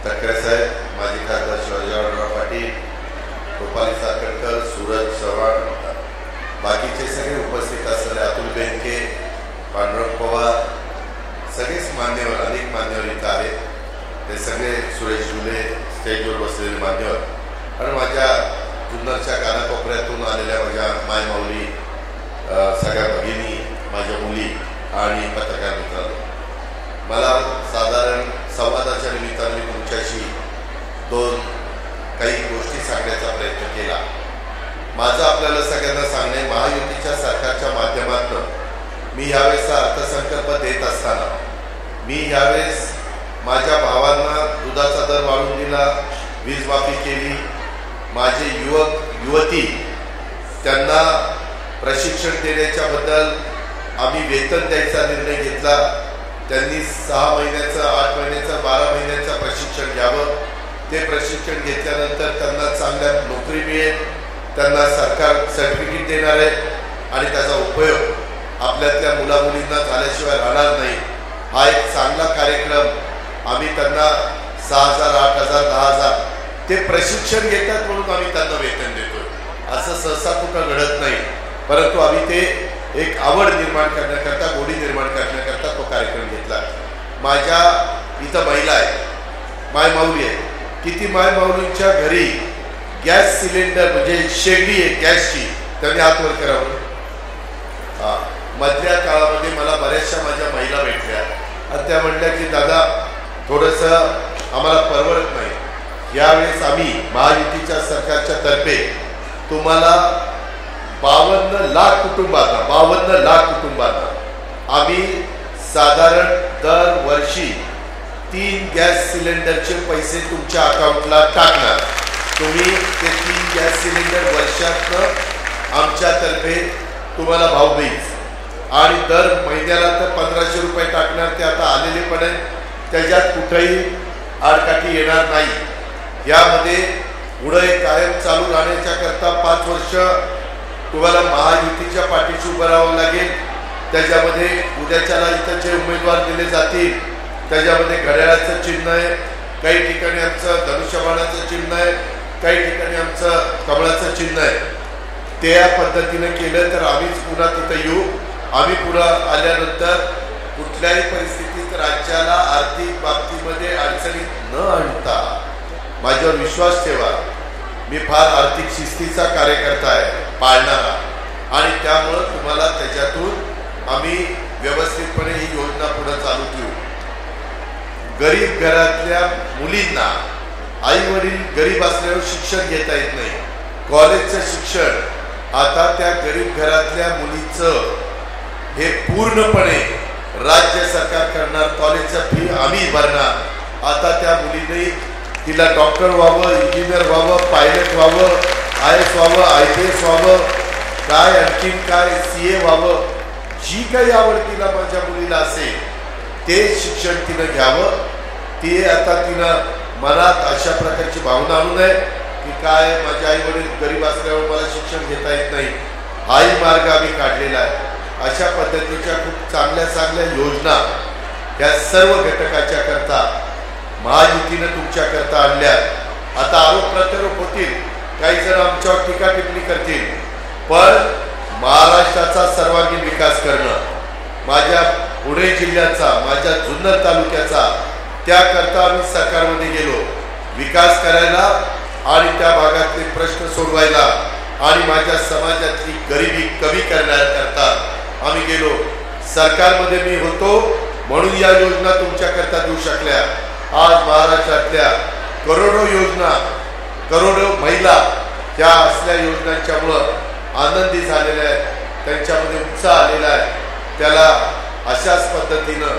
ठाकरे साहेब, माजी खासदार शिवाजीराव पाटील, गोपाल साखरकर, सूरज चव्हाण, बाकीचे सगळे उपस्थित असलेले अतुल बेनके, पांडुरंग पवार, सगळेच मान्यवर, अनेक मान्यवर इथं आहेत. ते सगळे सुरेश जुले, स्टेजवर बसलेले मान्यवर आणि माझ्या जुन्नरच्या कानाकोपऱ्यातून आलेल्या माझ्या मायमाऊली, सगळ्या भगिनी, माझ्या मुली आणि पत्रकार मित्रांनो, मला साधारण संवादाच्या निमित्ताने तुमच्याशी काही गोष्टी सांगण्याचा प्रयत्न केला. माझं आपल्याला सगळ्यांना सांगणे, महायुतीच्या सरकारच्या माध्यमातून मी यावेळेसचा अर्थसंकल्प देत असताना मी यावेळेस माझ्या भावांना दुधाचा दर वाढवून दिला, वीज माफी केली, माझे युवक युवती त्यांना प्रशिक्षण देण्याच्या बद्दल आम्ही वेतन द्यायचा निर्णय घेतला. त्यांनी 6 महिन्याचं, 8 महिन्याचं, 12 महिन्याचं प्रशिक्षण घ्यावं. ते प्रशिक्षण घेतल्यानंतर त्यांना चांगल्या नोकरी मिळेल, त्यांना सरकार सर्टिफिकेट देणार आहे आणि त्याचा उपयोग आपल्यातल्या मुलामुलींना झाल्याशिवाय राहणार नाही. हा एक चांगला कार्यक्रम आम्ही त्यांना 6,000, 8,000, 10,000 ते प्रशिक्षण घेतात म्हणून आम्ही त्यांना वेतन देतोय. असं सहसा कुठं घडत नाही, परंतु आम्ही ते एक आवड निर्माण करण्याकरता, गोडी निर्माण करण्याकरता तो कार्यक्रम घेतला. माझ्या इथं महिला आहे, मायमाऊली आहे. किती मायमाऊलींच्या घरी गॅस सिलेंडर म्हणजे शेगडी आहे गॅसची, त्यांनी हातवर करावं. मधल्या काळामध्ये मला बऱ्याचशा माझ्या महिला भेटल्या आणि त्या म्हटल्या की दादा थोडंसं आम्हाला परवडत नाही. यावेळेस आम्ही महायुतीच्या सरकारच्या तर्फे तुम्हाला 52 लाख कुटुंबांना आम्ही साधारण दरवर्षी 3 गॅस सिलेंडरचे पैसे तुमच्या अकाउंटला टाकणार. तुम्ही ते 3 गॅस सिलेंडर वर्षातनं आमच्यातर्फे तुम्हाला भाऊबीज आणि दर महिन्याला तर 1500 रुपये टाकणार. ते आता आलेले पण आहेत, त्याच्यात कुठेही आडकाठी येणार नाही. यामध्ये पुढे कायम चालू राहण्याच्या करता 5 वर्ष तुम्हाला महायुतीच्या पाठीशी उभं राहावं लागेल. त्याच्यामध्ये उद्याच्याला इथं जे उमेदवार दिले जातील त्याच्यामध्ये घड्याळाचं चिन्ह आहे, काही ठिकाणी आमचं धनुष्यबाणाचं चिन्ह आहे, काही ठिकाणी आमचं कमळाचं चिन्ह आहे. त्या पद्धतीनं केलं तर आम्हीच पुन्हा तिथं येऊ. आम्ही पुढं आल्यानंतर कुठल्याही परिस्थितीत राज्याला आर्थिक बाबतीमध्ये अडचणीत न आणता माझ्यावर विश्वास ठेवा. मी फार आर्थिक शिस्तीचा कार्यकर्ता आहे, पाळणारा, आणि त्यामुळं तुम्हाला त्याच्यातून आम्ही व्यवस्थितपणे ही योजना पुढे चालू ठेवू. गरीब घरातल्या मुलींना, आई वडील गरीब असल्यावर शिक्षण घेता येत नाही, कॉलेजचं शिक्षण आता त्या गरीब घरातल्या मुलीचं हे पूर्णपणे राज्य सरकार करणार. कॉलेजचं फी आम्ही भरणार. आता त्या मुलीने तिला डॉक्टर व्हावं, इंजिनियर व्हावं, पायलट व्हावं, IAS व्हावं, IPS व्हावं, काय आणखीन काय CA व्हावं, जी काही आवड तिला माझ्या मुलीला असेल ते शिक्षण तिनं घ्यावं. ते आता तिनं मनात अशा प्रकारची भावना आणू नये की काय माझे आई वडील गरीब असल्यावर मला शिक्षण घेता येत नाही. हाही मार्ग आम्ही काढलेला आहे. अशा पद्धतीच्या खूप चांगल्या योजना या सर्व घटकाच्या करता महायुतीनं तुमच्याकरता आणल्या. आता आरोप प्रत्यारोप होतील, काही जण आमच्यावर टीका टिप्पणी करतील, पण महाराष्ट्राचा सर्वांगीण विकास करणं, माझ्या पुणे जिल्ह्याचा, माझ्या जुन्नर तालुक्याचा, त्याकरता आम्ही सरकारमध्ये गेलो विकास करायला आणि त्या भागातले प्रश्न सोडवायला आणि माझ्या समाजातली गरिबी कमी करण्याकरता आम्ही गेलो. सरकारमध्ये मी होतो म्हणून या योजना तुमच्याकरता देऊ शकल्या. आज महाराष्ट्रातल्या करोडो योजना, करोडो महिला त्या असल्या योजनांच्यामुळं आनंदी झालेल्या आहेत, त्यांच्यामध्ये उत्साह आलेला आहे. त्याला अशाच पद्धतीनं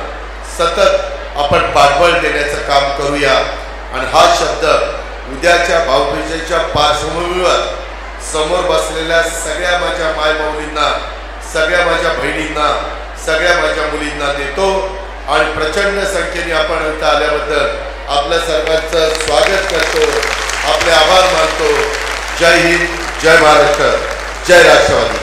सतत आपण पाठबळ देण्याचं काम करूया. आणि हा शब्द उद्याच्या भाऊबीजेच्या पार्श्वभूमीवर समोर बसलेल्या सगळ्या माझ्या मायमाऊलींना, सगळ्या माझ्या बहिणींना, सगळ्या माझ्या मुलींना देतो. आणि प्रचंड संख्येने आपण इथं आल्याबद्दल आपल्या सर्वांचं स्वागत करतो, आपले आभार मानतो. जय हिंद, जय महाराष्ट्र, जय राष्ट्रवादी.